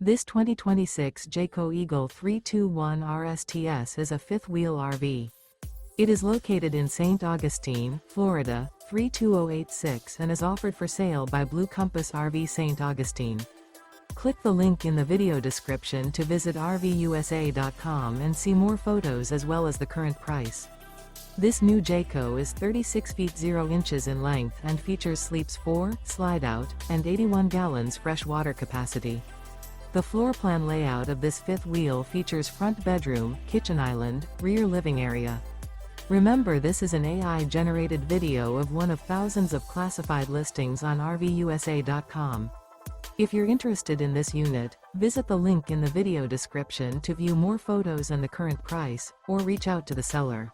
This 2026 Jayco Eagle 321 RSTS is a fifth-wheel RV. It is located in St. Augustine, Florida, 32086 and is offered for sale by Blue Compass RV St. Augustine. Click the link in the video description to visit RVUSA.com and see more photos as well as the current price. This new Jayco is 36 feet 0 inches in length and features sleeps 4, Slideout, and 81 gallons fresh water capacity. The floor plan layout of this fifth wheel features front bedroom, kitchen island, rear living area. Remember, this is an AI-generated video of one of thousands of classified listings on RVUSA.com. If you're interested in this unit, visit the link in the video description to view more photos and the current price, or reach out to the seller.